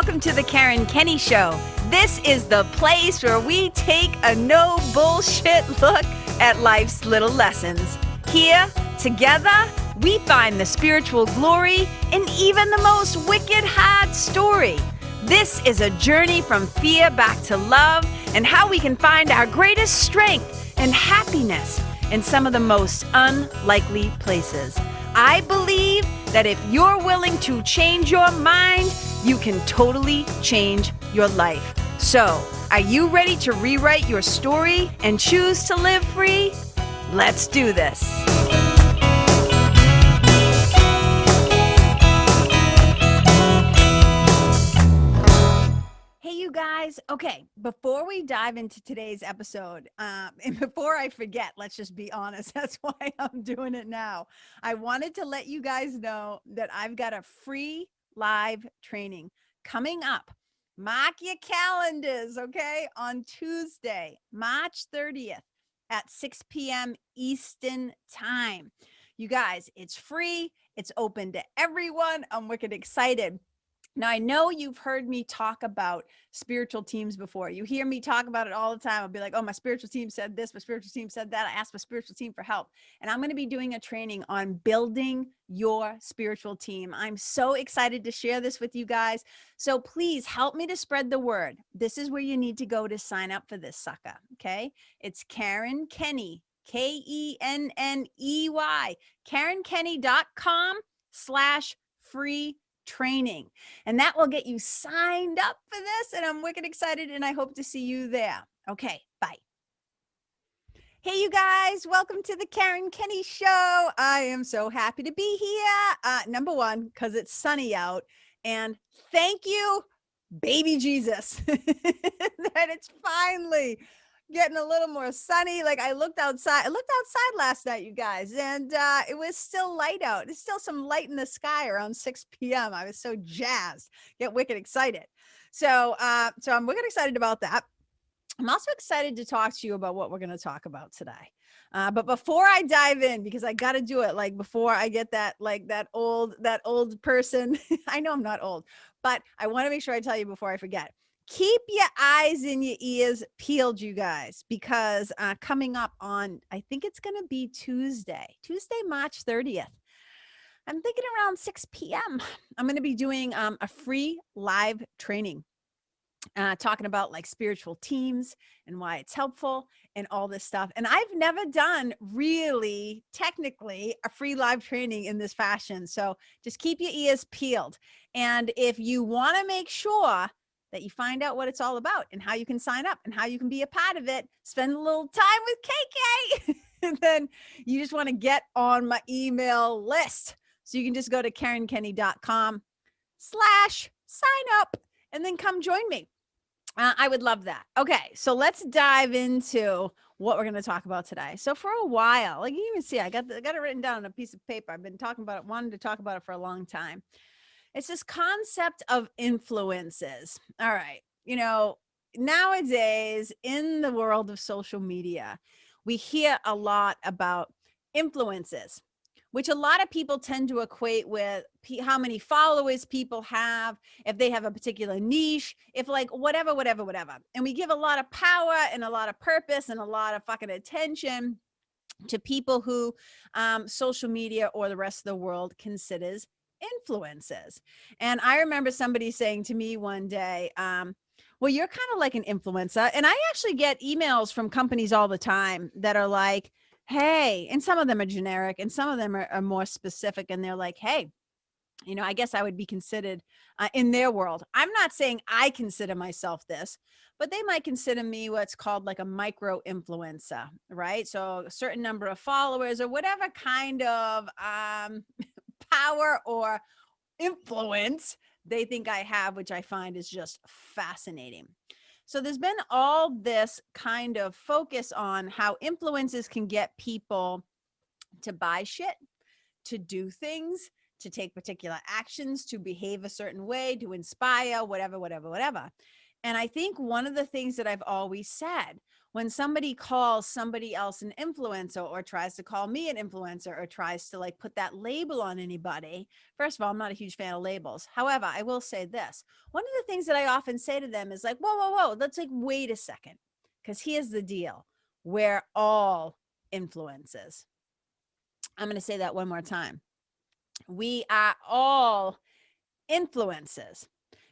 welcome to the Kenney Show. This is the place where we take a no bullshit look at life's little lessons. Here, together, we find the spiritual glory in even the most wicked hard story. This is a journey from fear back to love and how we can find our greatest strength and happiness in some of the most unlikely places. I believe that if you're willing to change your mind, you can totally change your life. So, are you ready to rewrite your story and choose to live free? Let's do this. Hey, you guys. Okay, before we dive into today's episode, and before I forget, let's just be honest, that's why I'm doing it now. I wanted to let you guys know that I've got a free live training coming up. Mark your calendars, okay? On Tuesday, March 30th at 6 p.m. Eastern Time. You guys, it's free. It's open to everyone. I'm wicked excited. Now, I know you've heard me talk about spiritual teams before. You hear me talk about it all the time. I'll be like, oh, my spiritual team said this, my spiritual team said that. I asked my spiritual team for help. And I'm going to be doing a training on building your spiritual team. I'm so excited to share this with you guys. So please help me to spread the word. This is where you need to go to sign up for this sucker, okay? It's Karen Kenney, Kenney, KarenKenney.com/free training. And that will get you signed up for this. And I'm wicked excited and I hope to see you there. Okay, bye. Hey, you guys, welcome to the Kenney Show. I am so happy to be here. Number one, because it's sunny out. And thank you, baby Jesus, that it's finally getting a little more sunny. Like I looked outside last night, you guys, and it was still light out. There's still some light in the sky around 6 p.m. I was so jazzed, get wicked excited. So I'm wicked excited about that. I'm also excited to talk to you about what we're going to talk about today. But before I dive in, because I got to do it, like before I get that old person, I know I'm not old, but I want to make sure I tell you before I forget. Keep your eyes and your ears peeled, you guys, because coming up on, I think it's going to be Tuesday, March 30th. I'm thinking around 6 p.m. I'm going to be doing a free live training. Talking about like spiritual teams and why it's helpful and all this stuff. And I've never done really technically a free live training in this fashion. So just keep your ears peeled. And if you want to make sure that you find out what it's all about and how you can sign up and how you can be a part of it, spend a little time with KK, and then you just want to get on my email list. So you can just go to KarenKenney.com/sign up and then come join me. I would love that. Okay, so let's dive into what we're going to talk about today. So for a while, like you even see, I got it written down on a piece of paper. I've been talking about it, wanted to talk about it for a long time. It's this concept of influences. All right, nowadays in the world of social media, we hear a lot about influences, which a lot of people tend to equate with how many followers people have, if they have a particular niche, if like whatever. And we give a lot of power and a lot of purpose and a lot of fucking attention to people who social media or the rest of the world considers influences. And I remember somebody saying to me one day, well, you're kind of like an influencer. And I actually get emails from companies all the time that are like, hey, and some of them are generic and some of them are more specific. And they're like, hey, I guess I would be considered in their world. I'm not saying I consider myself this, but they might consider me what's called like a micro influencer, right? So a certain number of followers or whatever kind of power or influence they think I have, which I find is just fascinating. So there's been all this kind of focus on how influences can get people to buy shit, to do things, to take particular actions, to behave a certain way, to inspire, whatever. And I think one of the things that I've always said, when somebody calls somebody else an influencer or tries to call me an influencer or tries to like put that label on anybody, first of all, I'm not a huge fan of labels. However, I will say this. One of the things that I often say to them is like, whoa, whoa, whoa, let's like, wait a second. Because here's the deal. We're all influences. I'm going to say that one more time. We are all influences.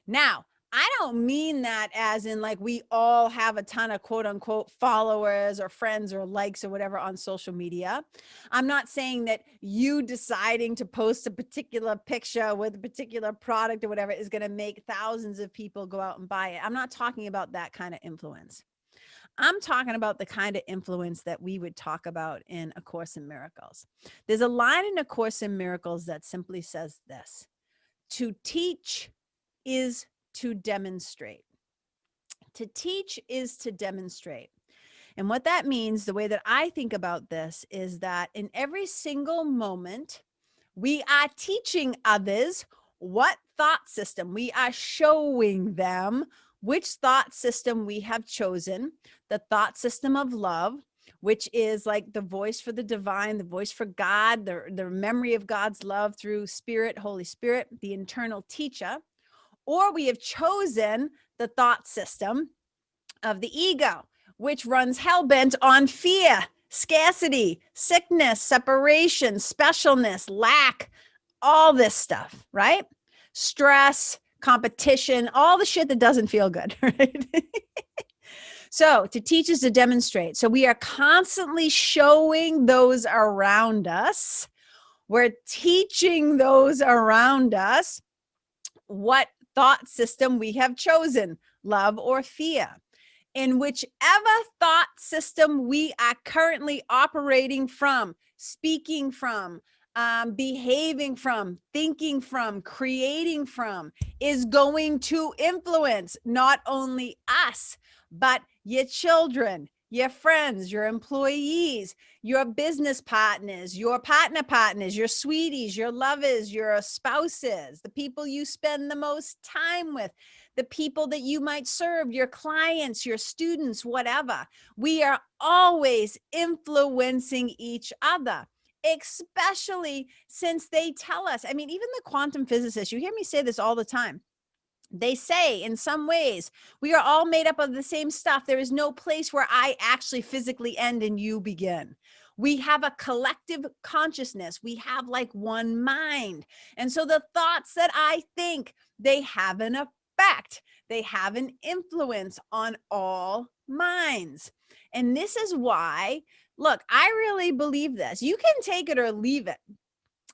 Now, I don't mean that as in like we all have a ton of quote unquote followers or friends or likes or whatever on social media. I'm not saying that you deciding to post a particular picture with a particular product or whatever is going to make thousands of people go out and buy it. I'm not talking about that kind of influence. I'm talking about the kind of influence that we would talk about in A Course in Miracles. There's a line in A Course in Miracles that simply says this: to teach is to demonstrate. To teach is to demonstrate. And what that means, the way that I think about this, is that in every single moment, we are teaching others what thought system. We are showing them which thought system we have chosen, the thought system of love, which is like the voice for the divine, the voice for God, the memory of God's love through Spirit, Holy Spirit, the internal teacher. Or we have chosen the thought system of the ego, which runs hell-bent on fear, scarcity, sickness, separation, specialness, lack, all this stuff, right? Stress, competition, all the shit that doesn't feel good, right? So to teach is to demonstrate. So we are constantly showing those around us. We're teaching those around us what thought system we have chosen, love or fear. In whichever thought system we are currently operating from, speaking from, behaving from, thinking from, creating from, is going to influence not only us, but your children, your friends, your employees, your business partners, your partners, your sweeties, your lovers, your spouses, the people you spend the most time with, the people that you might serve, your clients, your students, whatever. We are always influencing each other, especially since they tell us. I mean, even the quantum physicists, you hear me say this all the time. They say in some ways, we are all made up of the same stuff. There is no place where I actually physically end and you begin. We have a collective consciousness. We have like one mind. And so the thoughts that I think, they have an effect. They have an influence on all minds. And this is why, look, I really believe this. You can take it or leave it.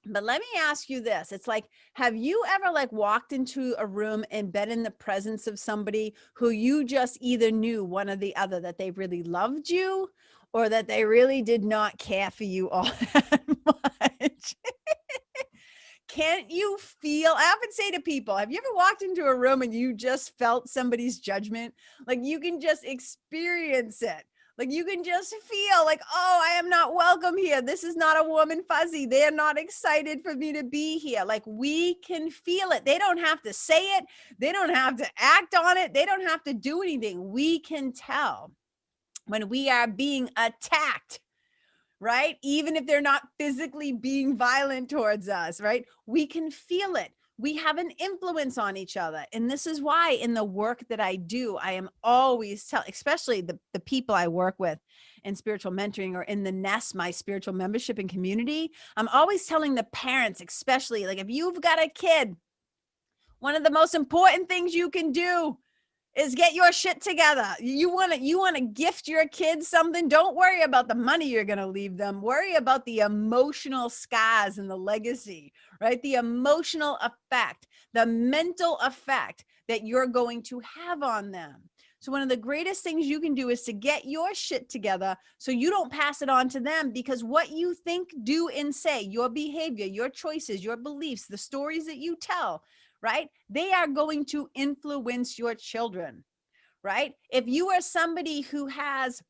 But let me ask you this. It's like, have you ever like walked into a room and been in the presence of somebody who you just either knew one or the other, that they really loved you or that they really did not care for you all that much? Can't you feel? I often say to people, have you ever walked into a room and you just felt somebody's judgment? Like you can just experience it. Like you can just feel like, oh, I am not welcome here. This is not a warm and fuzzy. They're not excited for me to be here. Like we can feel it. They don't have to say it. They don't have to act on it. They don't have to do anything. We can tell when we are being attacked, right? Even if they're not physically being violent towards us, right? We can feel it. We have an influence on each other. And this is why in the work that I do, I am always telling, especially the people I work with in spiritual mentoring or in the Nest, my spiritual membership and community, I'm always telling the parents, especially like if you've got a kid, one of the most important things you can do is get your shit together. You want to gift your kids something. Don't worry about the money you're going to leave them. Worry about the emotional scars and the legacy, right? The emotional effect, the mental effect that you're going to have on them. So one of the greatest things you can do is to get your shit together so you don't pass it on to them, because what you think, do, and say, your behavior, your choices, your beliefs, the stories that you tell, right? They are going to influence your children, right? If you are somebody who has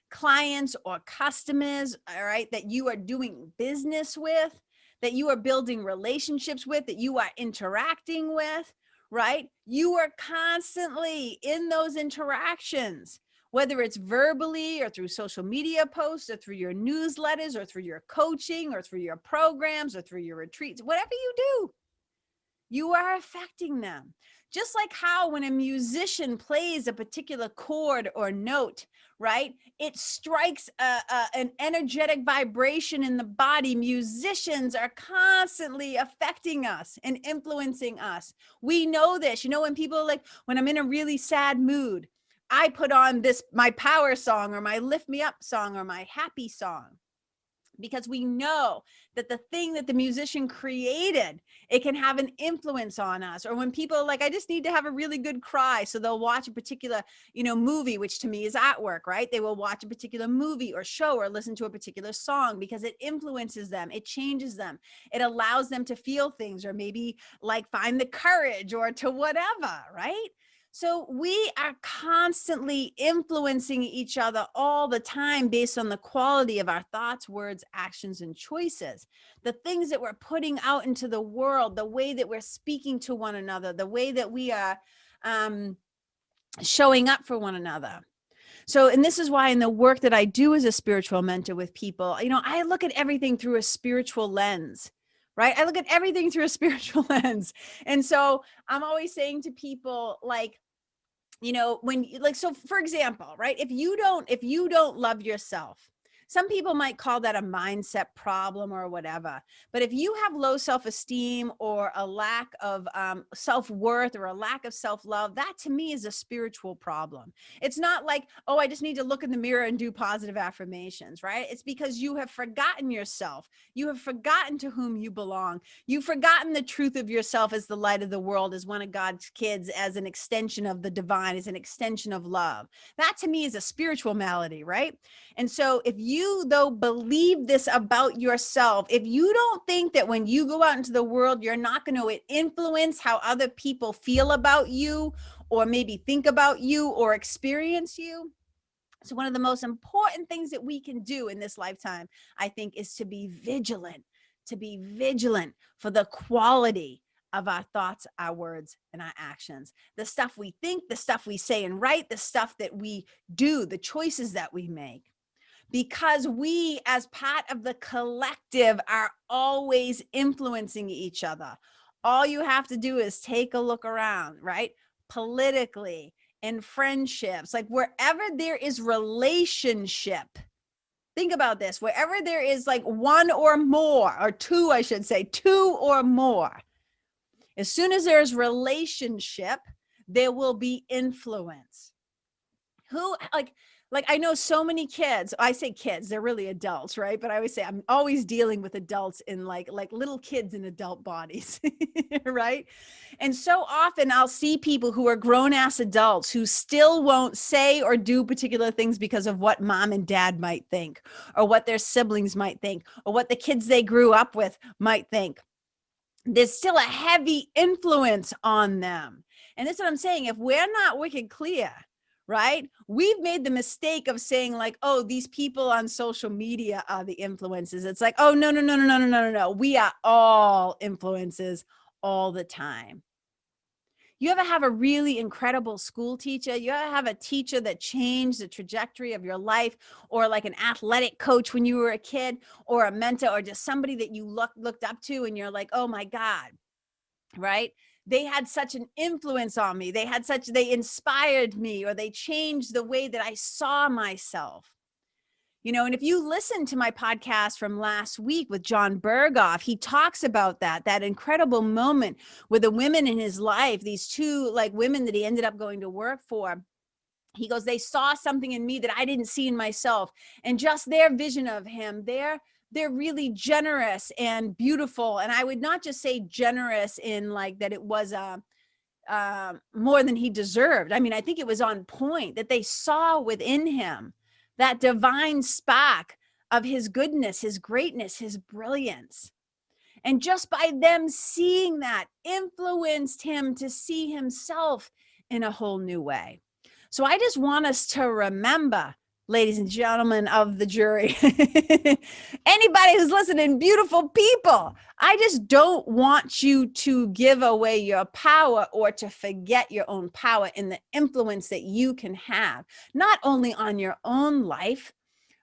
clients or customers, all right, that you are doing business with, that you are building relationships with, that you are interacting with, right? You are constantly in those interactions, whether it's verbally or through social media posts or through your newsletters or through your coaching or through your programs or through your retreats, whatever you do, you are affecting them. Just like how when a musician plays a particular chord or note, right, it strikes an energetic vibration in the body. Musicians are constantly affecting us and influencing us. We know this. You know, when people are like, when I'm in a really sad mood, I put on this, my power song or my lift me up song or my happy song, because we know that the thing that the musician created, it can have an influence on us. Or when people are like, I just need to have a really good cry, so they'll watch a particular, movie, which to me is artwork, right? They will watch a particular movie or show or listen to a particular song because it influences them, it changes them, it allows them to feel things, or maybe like find the courage or to whatever, right? So we are constantly influencing each other all the time based on the quality of our thoughts, words, actions, and choices. The things that we're putting out into the world, the way that we're speaking to one another, the way that we are showing up for one another. So, and this is why in the work that I do as a spiritual mentor with people, I look at everything through a spiritual lens. Right? I look at everything through a spiritual lens. And so I'm always saying to people, like, so for example, right? If you don't love yourself, some people might call that a mindset problem or whatever. But if you have low self-esteem or a lack of self-worth or a lack of self-love, that to me is a spiritual problem. It's not like, oh, I just need to look in the mirror and do positive affirmations, right? It's because you have forgotten yourself. You have forgotten to whom you belong. You've forgotten the truth of yourself as the light of the world, as one of God's kids, as an extension of the divine, as an extension of love. That to me is a spiritual malady, right? And so if you, though, believe this about yourself, if you don't think that when you go out into the world, you're not going to influence how other people feel about you, or maybe think about you or experience you. So one of the most important things that we can do in this lifetime, I think, is to be vigilant for the quality of our thoughts, our words, and our actions. The stuff we think, the stuff we say and write, the stuff that we do, the choices that we make. Because we, as part of the collective, are always influencing each other. All you have to do is take a look around, right? Politically, in friendships, like wherever there is relationship. Think about this. Wherever there is like one or more, or two, I should say, two or more. As soon as there's relationship, there will be influence. Like I know so many kids, I say kids, they're really adults, right? But I always say I'm always dealing with adults in like little kids in adult bodies, right? And so often I'll see people who are grown-ass adults who still won't say or do particular things because of what mom and dad might think, or what their siblings might think, or what the kids they grew up with might think. There's still a heavy influence on them. And that's what I'm saying. If we're not wicked clear, right? We've made the mistake of saying like, oh, these people on social media are the influences. It's like, oh, no. We are all influences all the time. You ever have a really incredible school teacher? You ever have a teacher that changed the trajectory of your life, or like an athletic coach when you were a kid, or a mentor, or just somebody that you looked up to and you're like, oh my God, right? They had such an influence on me. They inspired me, or they changed the way that I saw myself. And if you listen to my podcast from last week with John Berghoff, he talks about that incredible moment with the women in his life, these two like women that he ended up going to work for. He goes, they saw something in me that I didn't see in myself. And just their vision of him, they're really generous and beautiful. And I would not just say generous in like that it was more than he deserved. I mean, I think it was on point that they saw within him that divine spark of his goodness, his greatness, his brilliance. And just by them seeing that influenced him to see himself in a whole new way. So I just want us to remember ladies and gentlemen of the jury, anybody who's listening, beautiful people, I just don't want you to give away your power or to forget your own power and the influence that you can have, not only on your own life,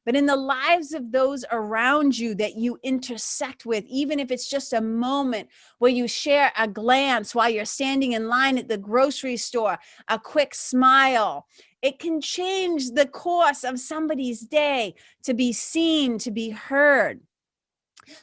but in the lives of those around you that you intersect with, even if it's just a moment where you share a glance while you're standing in line at the grocery store, a quick smile. It can change the course of somebody's day to be seen, to be heard.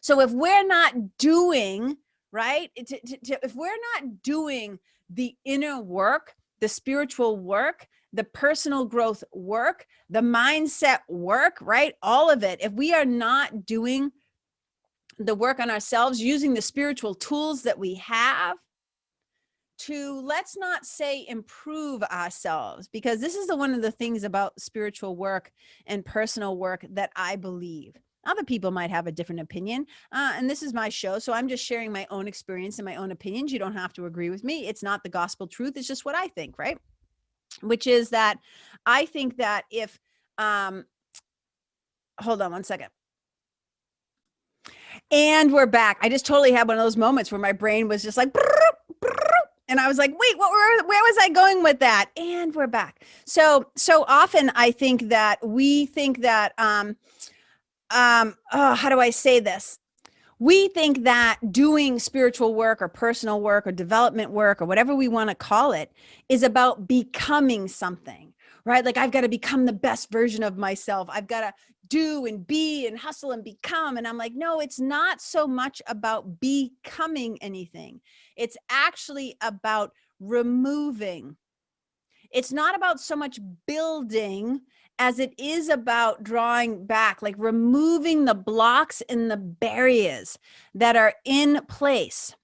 So if we're not doing, right, if we're not doing the inner work, the spiritual work, the personal growth work, the mindset work, right? All of it. If we are not doing the work on ourselves, using the spiritual tools that we have to, let's not say improve ourselves, because this is one of the things about spiritual work and personal work that I believe. Other people might have a different opinion, and this is my show, so I'm just sharing my own experience and my own opinions. You don't have to agree with me. It's not the gospel truth. It's just what I think, right? Which is that I think that if, hold on one second. And we're back. I just totally had one of those moments where my brain was just like, and I was like, wait, where was I going with that? And we're back. So often I think that we think that, how do I say this? We think that doing spiritual work or personal work or development work or whatever we want to call it is about becoming something, right? Like I've got to become the best version of myself. I've got to do and be and hustle and become. And I'm like, no, it's not so much about becoming anything. It's actually about removing. It's not about so much building as it is about drawing back, like removing the blocks and the barriers that are in place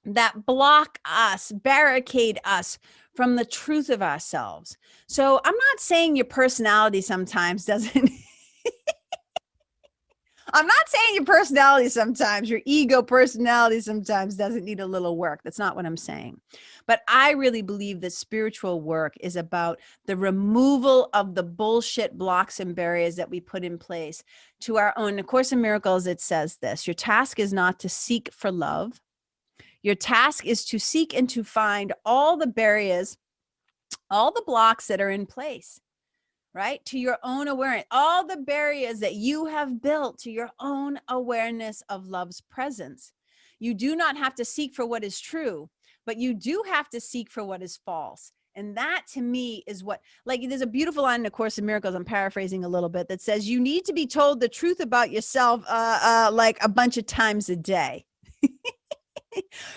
that block us, barricade us from the truth of ourselves. So I'm not saying your personality sometimes doesn't I'm not saying your personality sometimes, your ego personality sometimes doesn't need a little work. That's not what I'm saying. But I really believe that spiritual work is about the removal of the bullshit blocks and barriers that we put in place to our own. In A Course in Miracles, it says this: your task is not to seek for love. Your task is to seek and to find all the barriers, all the blocks that are in place, right? To your own awareness, all the barriers that you have built to your own awareness of love's presence. You do not have to seek for what is true, but you do have to seek for what is false. And that to me is what, like, there's a beautiful line in A Course in Miracles, I'm paraphrasing a little bit, that says you need to be told the truth about yourself like a bunch of times a day.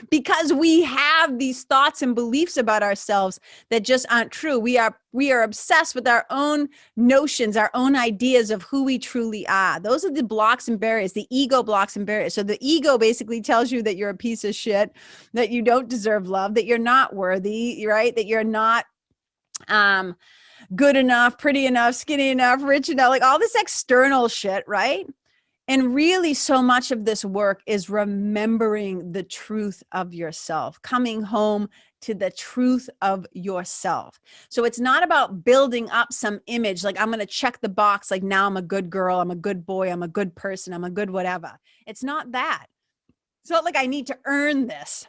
Because we have these thoughts and beliefs about ourselves that just aren't true. We are obsessed with our own notions, our own ideas of who we truly are. Those are the blocks and barriers, the ego blocks and barriers. So the ego basically tells you that you're a piece of shit, that you don't deserve love, that you're not worthy, right? That you're not good enough, pretty enough, skinny enough, rich enough, like all this external shit, right? And really, so much of this work is remembering the truth of yourself, coming home to the truth of yourself. So it's not about building up some image, like I'm going to check the box, like now I'm a good girl, I'm a good boy, I'm a good person, I'm a good whatever. It's not that. It's not like I need to earn this.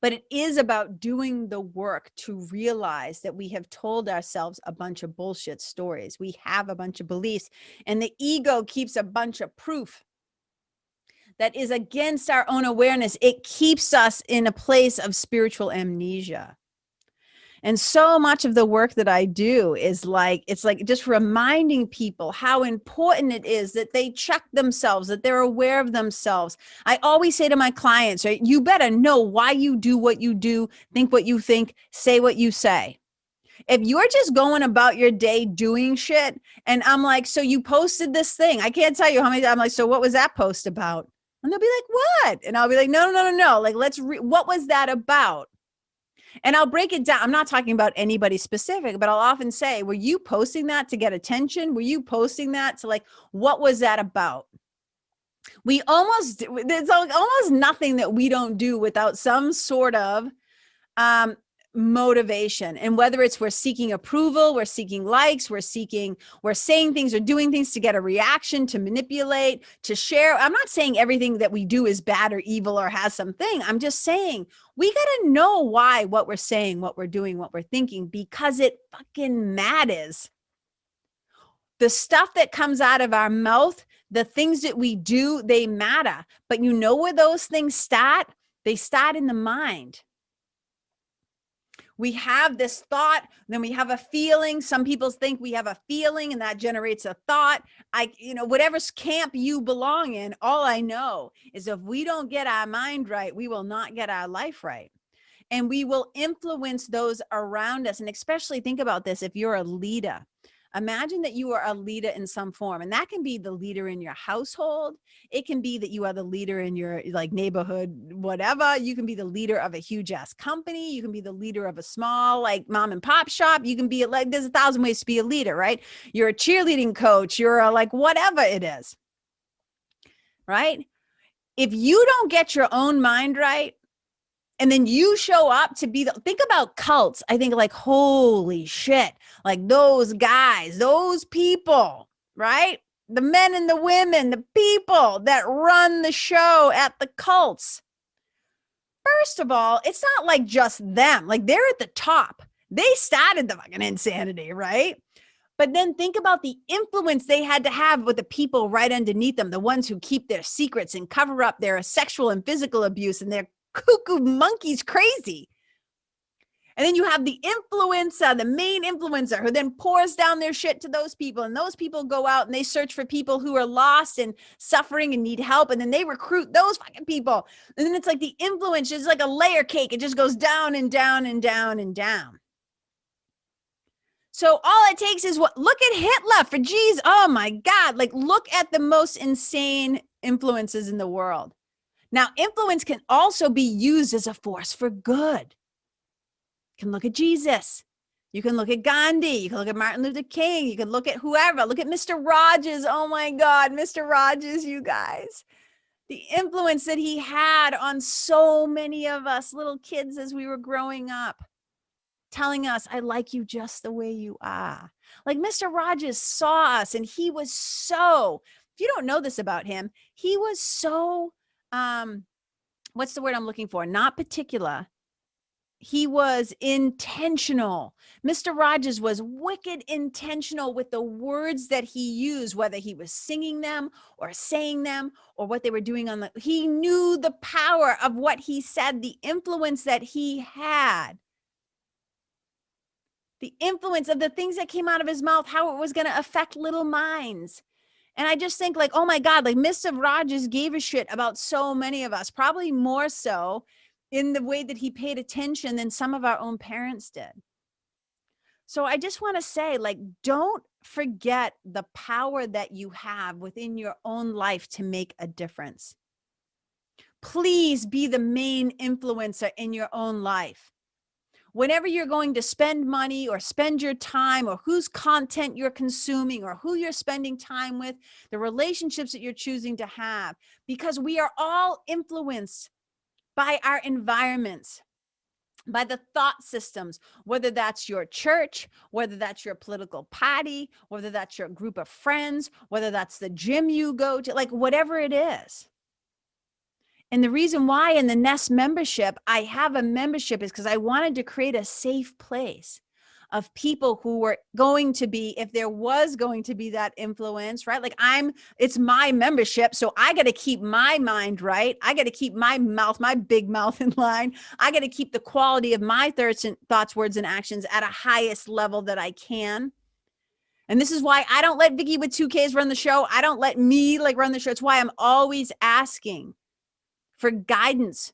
But it is about doing the work to realize that we have told ourselves a bunch of bullshit stories. We have a bunch of beliefs, and the ego keeps a bunch of proof that is against our own awareness. It keeps us in a place of spiritual amnesia. And so much of the work that I do is like, it's like just reminding people how important it is that they check themselves, that they're aware of themselves. I always say to my clients, right, you better know why you do what you do, think what you think, say what you say. If you're just going about your day doing shit, and I'm like, so you posted this thing. I can't tell you how many times I'm like, so what was that post about? And they'll be like, what? And I'll be like, no. Like, what was that about? And I'll break it down. I'm not talking about anybody specific, but I'll often say, were you posting that to get attention? Were you posting that to, like, what was that about? There's almost nothing that we don't do without some sort of motivation. And whether it's we're seeking approval, we're seeking likes, we're saying things or doing things to get a reaction, to manipulate, to share. I'm not saying everything that we do is bad or evil or has something. I'm just saying we got to know why what we're saying, what we're doing, what we're thinking, because it fucking matters. The stuff that comes out of our mouth, the things that we do, they matter. But you know where those things start? They start in the mind. We have this thought, then we have a feeling. Some people think we have a feeling and that generates a thought. Whatever camp you belong in, all I know is if we don't get our mind right, we will not get our life right. And we will influence those around us. And especially think about this, if you're a leader. Imagine that you are a leader in some form, and that can be the leader in your household. It can be that you are the leader in your neighborhood, whatever. You can be the leader of a huge ass company. You can be the leader of a small mom and pop shop. You can be there's 1,000 ways to be a leader, right? You're a cheerleading coach. You're a whatever it is, right? If you don't get your own mind right, and then you show up to be think about cults. I think holy shit, those guys, those people, right? The men and the women, the people that run the show at the cults. First of all, it's not just them. They're at the top. They started the fucking insanity, right? But then think about the influence they had to have with the people right underneath them, the ones who keep their secrets and cover up their sexual and physical abuse and their cuckoo monkeys crazy. And then you have the influencer, the main influencer, who then pours down their shit to those people. And those people go out and they search for people who are lost and suffering and need help. And then they recruit those fucking people. And then it's the influence is like a layer cake. It just goes down and down and down and down. So all it takes is look at Hitler for geez. Oh my God. Look at the most insane influences in the world. Now, influence can also be used as a force for good. You can look at Jesus. You can look at Gandhi. You can look at Martin Luther King. You can look at whoever. Look at Mr. Rogers. Oh my God, Mr. Rogers, you guys. The influence that he had on so many of us little kids as we were growing up, telling us, I like you just the way you are. Mr. Rogers saw us and he was so, if you don't know this about him, he was so, what's the word I'm looking for? Not particular. He was intentional. Mr. Rogers was wicked intentional with the words that he used, whether he was singing them or saying them or what they were doing he knew the power of what he said, the influence that he had, the influence of the things that came out of his mouth, how it was going to affect little minds. And I just think oh my God, Mr. Rogers gave a shit about so many of us, probably more so in the way that he paid attention than some of our own parents did. So I just want to say, don't forget the power that you have within your own life to make a difference. Please be the main influencer in your own life. Whenever you're going to spend money or spend your time or whose content you're consuming or who you're spending time with, the relationships that you're choosing to have, because we are all influenced by our environments, by the thought systems, whether that's your church, whether that's your political party, whether that's your group of friends, whether that's the gym you go to, whatever it is. And the reason why in the Nest membership, I have a membership is because I wanted to create a safe place of people who were going to be, if there was going to be that influence, right? It's my membership. So I got to keep my mind right. I got to keep my mouth, my big mouth in line. I got to keep the quality of my thoughts, words, and actions at a highest level that I can. And this is why I don't let Vicky with 2Ks run the show. I don't let me run the show. It's why I'm always asking for guidance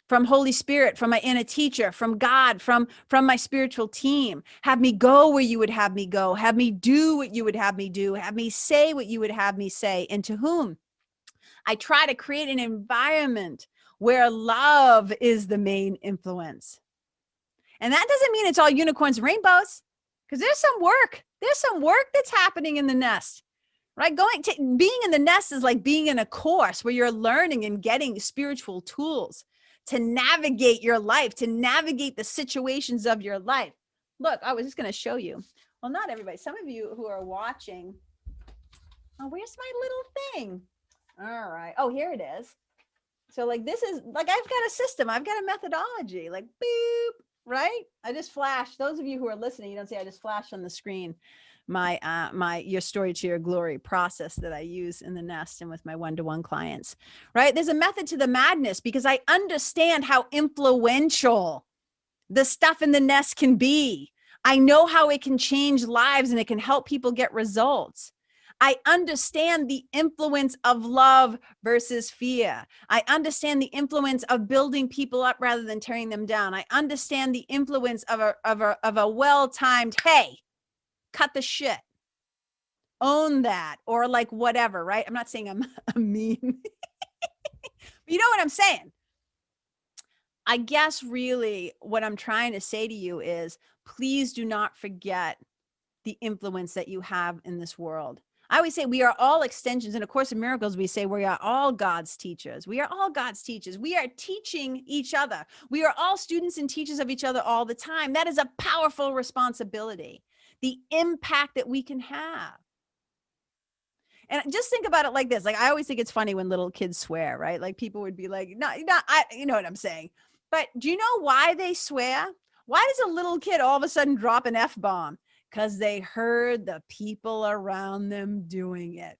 from Holy Spirit, from my inner teacher, from God, from my spiritual team. Have me go where you would have me go. Have me do what you would have me do. Have me say what you would have me say. And to whom? I try to create an environment where love is the main influence. And that doesn't mean it's all unicorns and rainbows, because there's some work. There's some work that's happening in the nest. Right? Being in the nest is like being in a course where you're learning and getting spiritual tools to navigate your life, to navigate the situations of your life. Look, I was just going to show you. Well, not everybody. Some of you who are watching. Oh, where's my little thing? All right. Oh, here it is. So like, this is like, I've got a system. I've got a methodology, like boop, right? I just flashed. Those of you who are listening, you don't see, I just flashed on the screen my Your Story to Your Glory process that I use in the nest and with my one-to-one clients, right? There's a method to the madness because I understand how influential the stuff in the nest can be. I know how it can change lives and it can help people get results. I understand the influence of love versus fear. I understand the influence of building people up rather than tearing them down. I understand the influence of a well-timed, hey, cut the shit, own that, or like whatever, right? I'm not saying I'm a meme. You know what I'm saying? I guess really what I'm trying to say to you is, please do not forget the influence that you have in this world. I always say we are all extensions. In A Course in Miracles, we say we are all God's teachers. We are all God's teachers. We are teaching each other. We are all students and teachers of each other all the time. That is a powerful responsibility. The impact that we can have. And just think about it like this. Like, I always think it's funny when little kids swear, right? Like people would be like, no, you know what I'm saying? But do you know why they swear? Why does a little kid all of a sudden drop an F-bomb? Because they heard the people around them doing it.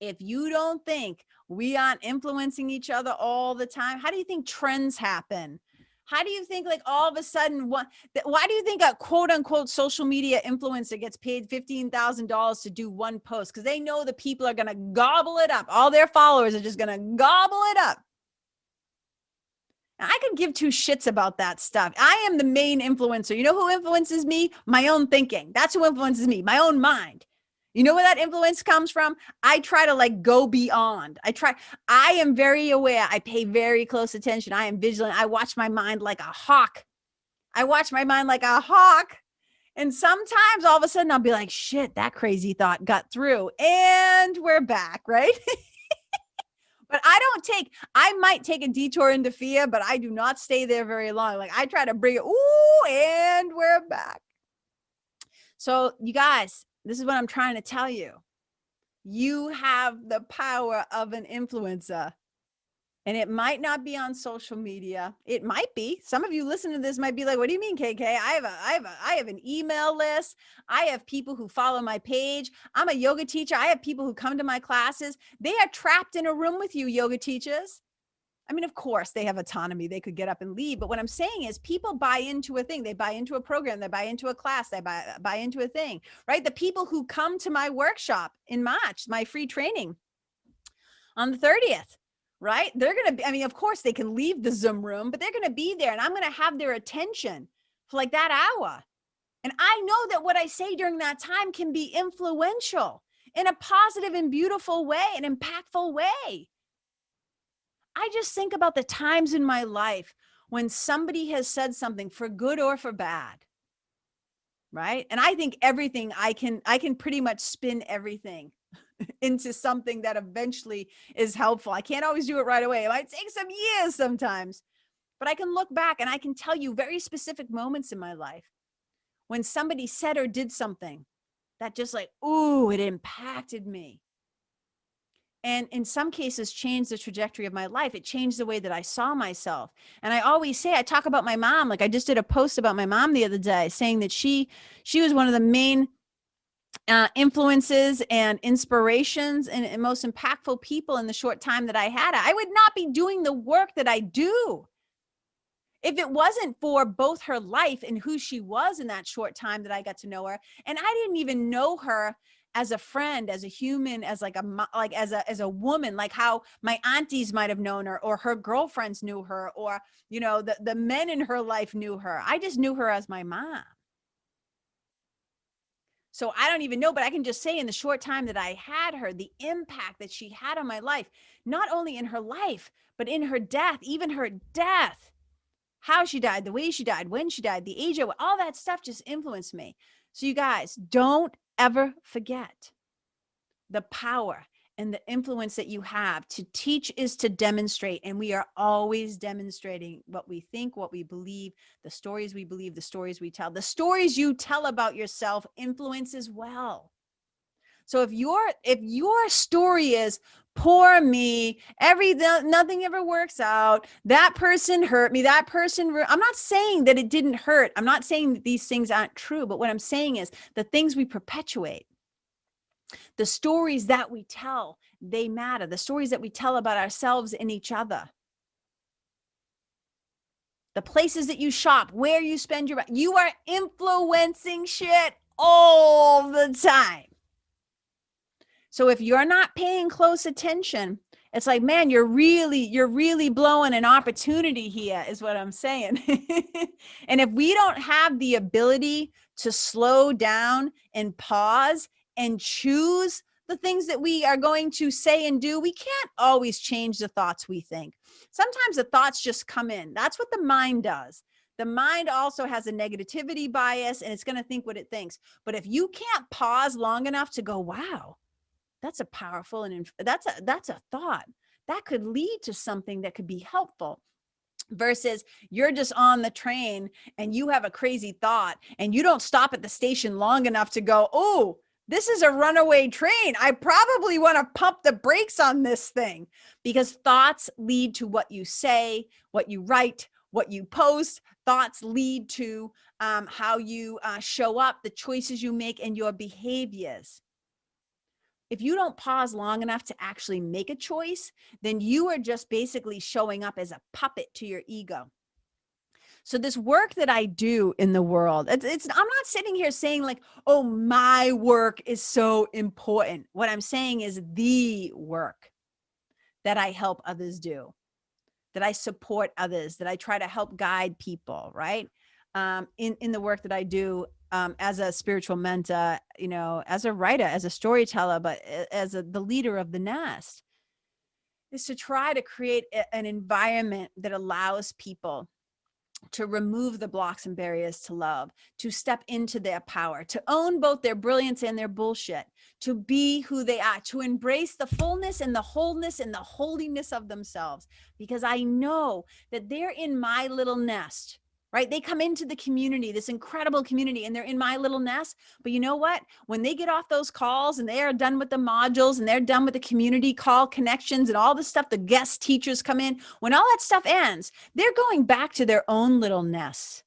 If you don't think we aren't influencing each other all the time, how do you think trends happen? How do you think like all of a sudden, why do you think a quote unquote social media influencer gets paid $15,000 to do one post? Because they know the people are going to gobble it up. All their followers are just going to gobble it up. I could give two shits about that stuff. I am the main influencer. You know who influences me? My own thinking. That's who influences me, my own mind. You know where that influence comes from? I try to like go beyond. I am very aware. I pay very close attention. I am vigilant. I watch my mind like a hawk. And sometimes all of a sudden I'll be like, shit, that crazy thought got through. And we're back, right? But I might take a detour into fear, but I do not stay there very long. Like I try to bring it, ooh, and we're back. So you guys, this is what I'm trying to tell you. You have the power of an influencer. And it might not be on social media. It might be. Some of you listen to this might be like, what do you mean, KK? I have an email list. I have people who follow my page. I'm a yoga teacher. I have people who come to my classes. They are trapped in a room with you, yoga teachers. I mean, of course, they have autonomy. They could get up and leave. But what I'm saying is people buy into a thing. They buy into a program. They buy into a class. They buy into a thing, right? The people who come to my workshop in March, my free training on the 30th, right? They're going to be, I mean, of course they can leave the Zoom room, but they're going to be there and I'm going to have their attention for like that hour. And I know that what I say during that time can be influential in a positive and beautiful way, an impactful way. I just think about the times in my life when somebody has said something for good or for bad, right? And I think everything, I can pretty much spin everything into something that eventually is helpful. I can't always do it right away. It might take some years sometimes, but I can look back and I can tell you very specific moments in my life when somebody said or did something that just like, ooh, it impacted me. And in some cases changed the trajectory of my life. It changed the way that I saw myself. And I always say, I talk about my mom. Like I just did a post about my mom the other day saying that she was one of the main influences and inspirations and most impactful people in the short time that I had. I would not be doing the work that I do if it wasn't for both her life and who she was in that short time that I got to know her. And I didn't even know her as a friend, as a human, as like as a woman, like how my aunties might have known her or her girlfriends knew her, or, you know, the men in her life knew her. I just knew her as my mom. So I don't even know, but I can just say in the short time that I had her, the impact that she had on my life, not only in her life, but in her death, even her death, how she died, the way she died, when she died, the age of all that stuff just influenced me. So you guys, don't ever forget the power and the influence that you have. To teach is to demonstrate, and we are always demonstrating what we think, what we believe, the stories we believe, the stories we tell. The stories you tell about yourself influence as well. So if your story is poor me, nothing ever works out, that person hurt me, that person, I'm not saying that it didn't hurt. I'm not saying that these things aren't true, but what I'm saying is the things we perpetuate, the stories that we tell, they matter. The stories that we tell about ourselves and each other. The places that you shop, where you spend you are influencing shit all the time. So if you're not paying close attention, it's like, man, you're really blowing an opportunity here, is what I'm saying. And if we don't have the ability to slow down and pause and choose the things that we are going to say and do, we can't always change the thoughts we think. Sometimes the thoughts just come in. That's what the mind does. The mind also has a negativity bias, and it's going to think what it thinks. But if you can't pause long enough to go, wow, that's a powerful and that's a thought that could lead to something that could be helpful, versus you're just on the train and you have a crazy thought and you don't stop at the station long enough to go, oh, this is a runaway train. I probably want to pump the brakes on this thing, because thoughts lead to what you say, what you write, what you post. Thoughts lead to how you show up, the choices you make, and your behaviors. If you don't pause long enough to actually make a choice, then you are just basically showing up as a puppet to your ego. So this work that I do in the world, I'm not sitting here saying like, oh, my work is so important. What I'm saying is the work that I help others do, that I support others, that I try to help guide people, right? In the work that I do, as a spiritual mentor, as a writer, as a storyteller, but as the leader of the nest, is to try to create an environment that allows people to remove the blocks and barriers to love, to step into their power, to own both their brilliance and their bullshit, to be who they are, to embrace the fullness and the wholeness and the holiness of themselves. Because I know that they're in my little nest, right? They come into the community, this incredible community, and they're in my little nest. But you know what? When they get off those calls and they are done with the modules and they're done with the community call connections and all the stuff, the guest teachers come in, when all that stuff ends, they're going back to their own little nests.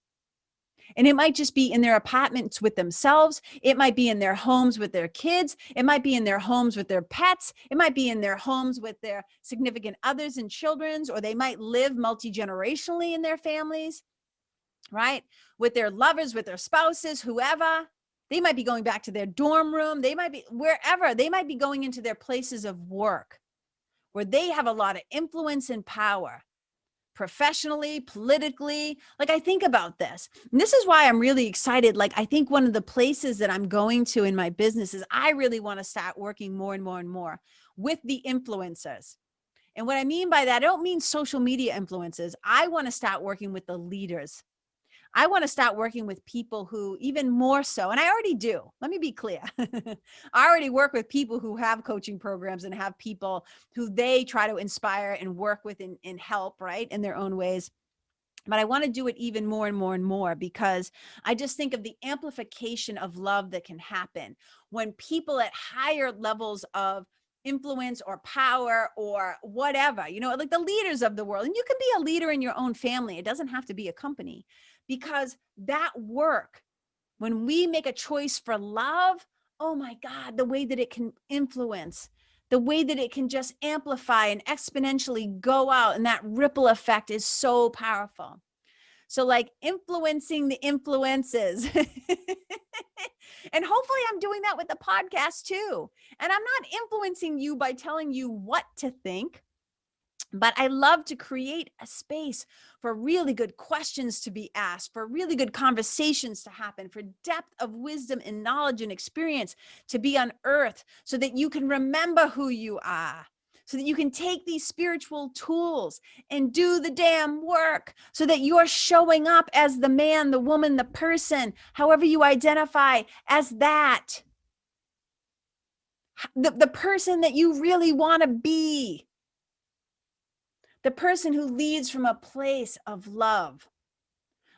And it might just be in their apartments with themselves. It might be in their homes with their kids. It might be in their homes with their pets. It might be in their homes with their significant others and children's, or they might live multi-generationally in their families, right? With their lovers, with their spouses, whoever. They might be going back to their dorm room. They might be wherever. They might be going into their places of work where they have a lot of influence and power, professionally, politically. Like, I think about this, and this is why I'm really excited. Like, I think one of the places that I'm going to in my business is I really want to start working more and more and more with the influencers. And what I mean by that, I don't mean social media influencers. I want to start working with the leaders. I want to start working with people who, even more so, and I already do. Let me be clear. I already work with people who have coaching programs and have people who they try to inspire and work with and help, right, in their own ways. But I want to do it even more and more and more, because I just think of the amplification of love that can happen when people at higher levels of influence or power or whatever, like the leaders of the world. And you can be a leader in your own family. It doesn't have to be a company, because that work, when we make a choice for love, oh my God, the way that it can influence, the way that it can just amplify and exponentially go out, and that ripple effect is so powerful. So like influencing the influences. And hopefully I'm doing that with the podcast too. And I'm not influencing you by telling you what to think, but I love to create a space for really good questions to be asked, for really good conversations to happen, for depth of wisdom and knowledge and experience to be unearthed, so that you can remember who you are, so that you can take these spiritual tools and do the damn work, so that you're showing up as the man, the woman, the person, however you identify, as that. the person that you really want to be, the person who leads from a place of love,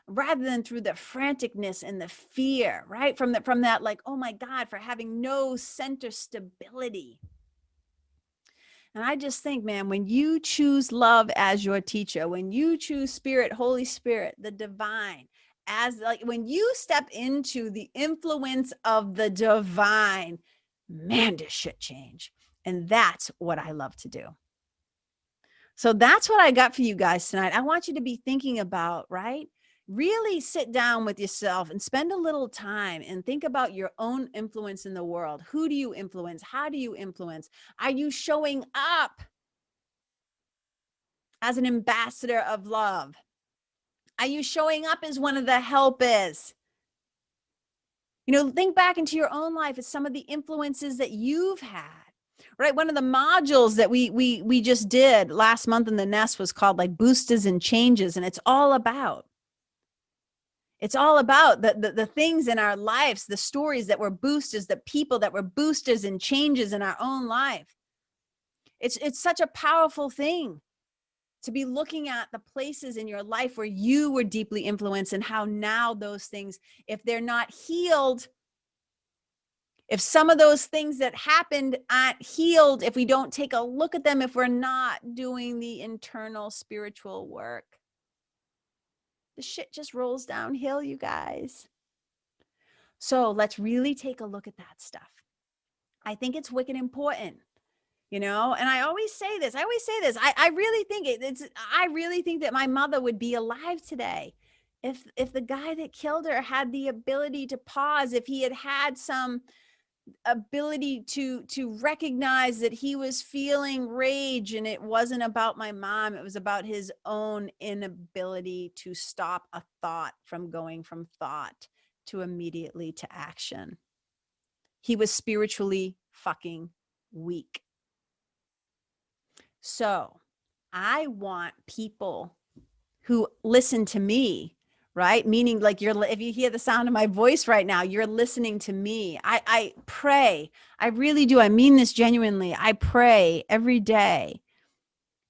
rather than through the franticness and the fear, right? From that, like, oh my God, for having no center stability. And I just think, man, when you choose love as your teacher, when you choose Spirit, Holy Spirit, the divine, as like when you step into the influence of the divine, man, does shit change. And that's what I love to do. So that's what I got for you guys tonight. I want you to be thinking about, right? Really sit down with yourself and spend a little time and think about your own influence in the world. Who do you influence? How do you influence? Are you showing up as an ambassador of love? Are you showing up as one of the helpers? You know, think back into your own life as some of the influences that you've had. Right. One of the modules that we just did last month in the Nest was called like boosters and changes. And it's all about the things in our lives, the stories that were boosters, the people that were boosters and changes in our own life. It's such a powerful thing to be looking at the places in your life where you were deeply influenced and how now those things, if they're not healed, if some of those things that happened aren't healed, if we don't take a look at them, if we're not doing the internal spiritual work, the shit just rolls downhill, you guys. So let's really take a look at that stuff. I think it's wicked important, you know, and I always say this. I really think I really think that my mother would be alive today if the guy that killed her had the ability to pause, if he had some ability to recognize that he was feeling rage and it wasn't about my mom, it was about his own inability to stop a thought from going from thought to immediately to action. He was spiritually fucking weak. So I want people who listen to me, right? Meaning like if you hear the sound of my voice right now, you're listening to me. I pray. I really do. I mean this genuinely. I pray every day.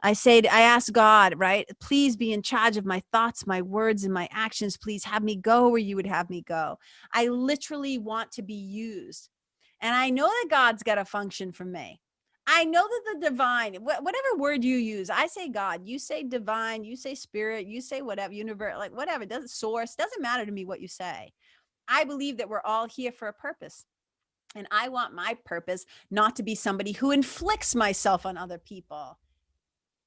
I ask God, right? Please be in charge of my thoughts, my words, and my actions. Please have me go where you would have me go. I literally want to be used. And I know that God's got a function for me. I know that the divine, whatever word you use, I say God, you say divine, you say spirit, you say whatever, universe, like whatever, doesn't source, doesn't matter to me what you say. I believe that we're all here for a purpose. And I want my purpose not to be somebody who inflicts myself on other people.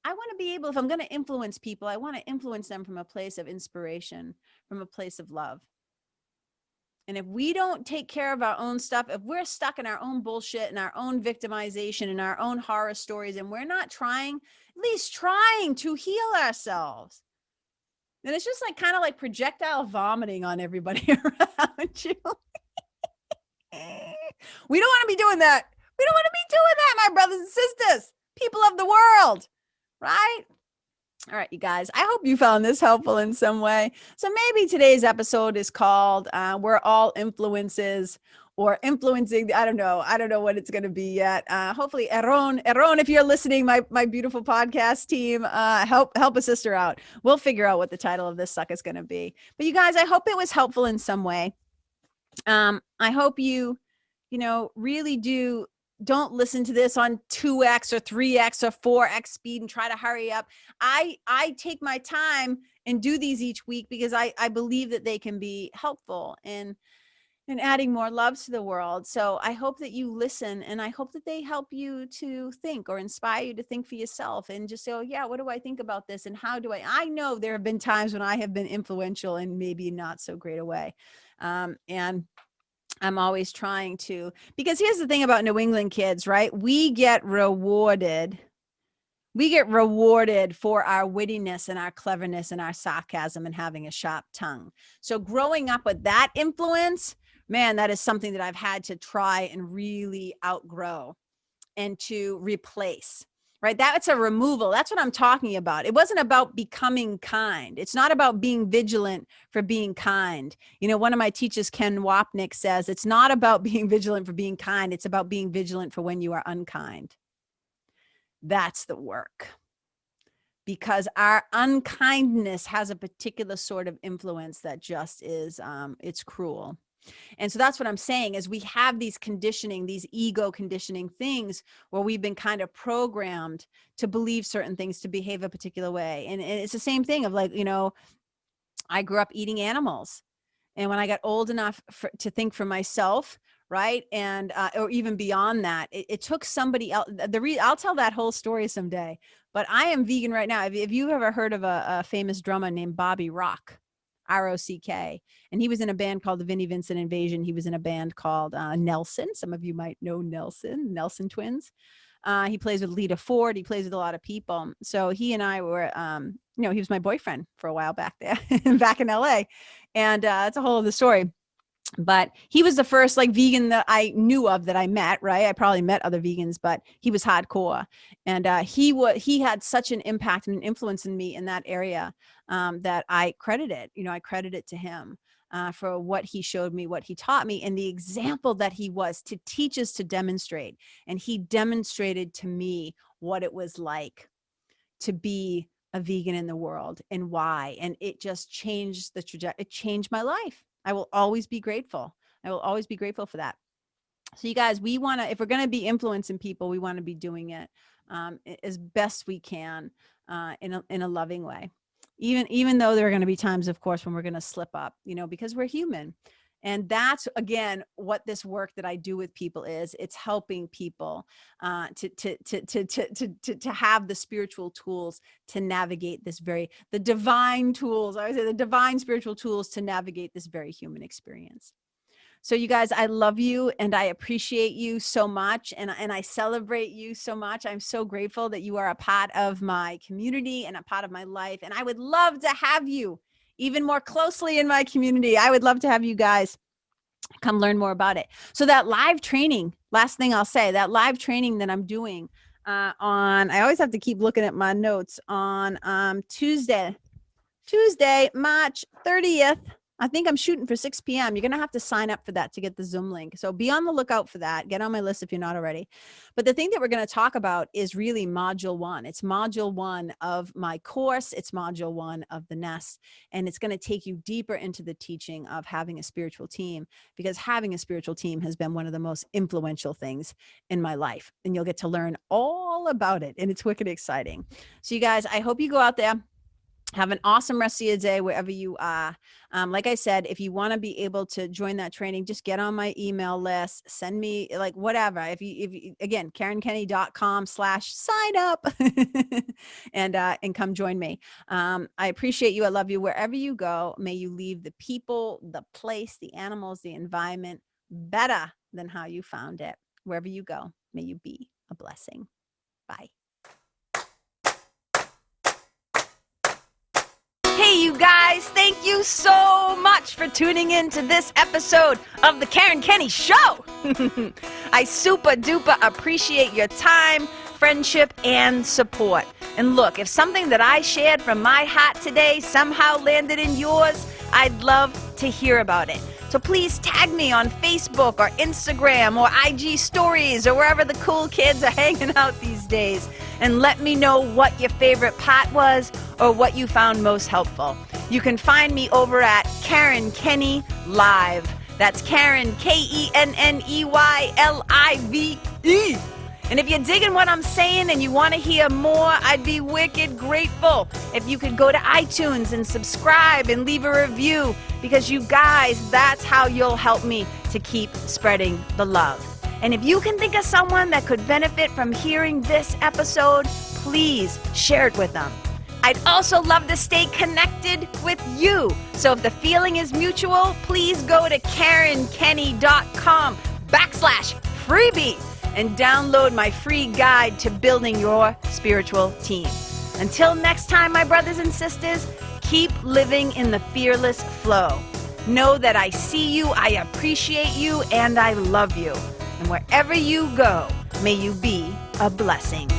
I want to be able, if I'm going to influence people, I want to influence them from a place of inspiration, from a place of love. And if we don't take care of our own stuff, if we're stuck in our own bullshit and our own victimization and our own horror stories, and we're not trying, at least trying to heal ourselves, then it's just like kind of like projectile vomiting on everybody around you. We don't want to be doing that. We don't want to be doing that, my brothers and sisters, people of the world, right? All right, you guys, I hope you found this helpful in some way. So maybe today's episode is called We're All Influences, or influencing. I don't know what it's going to be yet. Hopefully, Aaron, if you're listening, my beautiful podcast team, help a sister out. We'll figure out what the title of this suck is going to be. But you guys, I hope it was helpful in some way. I hope you really don't listen to this on 2x or 3x or 4x speed and try to hurry up. I take my time and do these each week because I believe that they can be helpful in adding more love to the world. So I hope that you listen, and I hope that they help you to think or inspire you to think for yourself and just say, oh yeah, what do I think about this? And how do I know there have been times when I have been influential in maybe not so great a way. And I'm always trying to, because here's the thing about New England kids, right? We get rewarded for our wittiness and our cleverness and our sarcasm and having a sharp tongue. So growing up with that influence, man, that is something that I've had to try and really outgrow and to replace. right? That's a removal. That's what I'm talking about. It wasn't about becoming kind. It's not about being vigilant for being kind. You know, one of my teachers, Ken Wapnick, says it's not about being vigilant for being kind. It's about being vigilant for when you are unkind. That's the work. Because our unkindness has a particular sort of influence that just is, it's cruel. And so that's what I'm saying is we have these conditioning, these ego conditioning things where we've been kind of programmed to believe certain things, to behave a particular way. And it's the same thing of like, you know, I grew up eating animals. And when I got old enough to think for myself, right, and or even beyond that, it took somebody else. I'll tell that whole story someday. But I am vegan right now. If you've ever heard of a famous drummer named Bobby Rock, R-O-C-K, and he was in a band called the Vinnie Vincent Invasion. He was in a band called Nelson. Some of you might know Nelson Twins. He plays with Lita Ford. He plays with a lot of people. So he and I were, you know, he was my boyfriend for a while back there, back in LA. And it's a whole other story. But he was the first like vegan that I knew of that I met, right? I probably met other vegans, but he was hardcore. And he had such an impact and an influence in me in that area that I credit it to him for what he showed me, what he taught me, and the example that he was to teach us to demonstrate. And he demonstrated to me what it was like to be a vegan in the world and why. And it just changed the trajectory. It changed my life. I will always be grateful. I will always be grateful for that. So you guys, we want to, if we're going to be influencing people, we want to be doing it as best we can in a loving way. Even though there are going to be times, of course, when we're going to slip up, you know, because we're human. And that's, again, what this work that I do with people is. It's helping people to have the spiritual tools to navigate the divine tools. I would say the divine spiritual tools to navigate this very human experience. So you guys, I love you and I appreciate you so much. And I celebrate you so much. I'm so grateful that you are a part of my community and a part of my life. And I would love to have you even more closely in my community. I would love to have you guys come learn more about it. So that live training, last thing I'll say, that live training that I'm doing on, I always have to keep looking at my notes, on Tuesday, March 30th. I think I'm shooting for 6 p.m. You're going to have to sign up for that to get the Zoom link. So be on the lookout for that. Get on my list if you're not already. But the thing that we're going to talk about is really module 1. It's module 1 of my course. It's module 1 of the Nest. And it's going to take you deeper into the teaching of having a spiritual team, because having a spiritual team has been one of the most influential things in my life. And you'll get to learn all about it. And it's wicked exciting. So you guys, I hope you go out there. Have an awesome rest of your day wherever you are. Like I said, if you want to be able to join that training, just get on my email list, send me like whatever. If you again, KarenKenney.com/sign up and come join me. I appreciate you. I love you. Wherever you go, may you leave the people, the place, the animals, the environment better than how you found it. Wherever you go, may you be a blessing. Bye. Hey, you guys, thank you so much for tuning in to this episode of The Karen Kenney Show. I super duper appreciate your time, friendship, and support. And look, if something that I shared from my heart today somehow landed in yours, I'd love to hear about it. So please tag me on Facebook or Instagram or IG stories or wherever the cool kids are hanging out these days, and let me know what your favorite part was or what you found most helpful. You can find me over at Karen Kenney Live. That's Karen, KENNEYLIVE. And if you're digging what I'm saying and you want to hear more, I'd be wicked grateful if you could go to iTunes and subscribe and leave a review, because you guys, that's how you'll help me to keep spreading the love. And if you can think of someone that could benefit from hearing this episode, please share it with them. I'd also love to stay connected with you. So if the feeling is mutual, please go to KarenKenney.com/freebie and download my free guide to building your spiritual team. Until next time, my brothers and sisters, keep living in the fearless flow. Know that I see you, I appreciate you, and I love you. And wherever you go, may you be a blessing.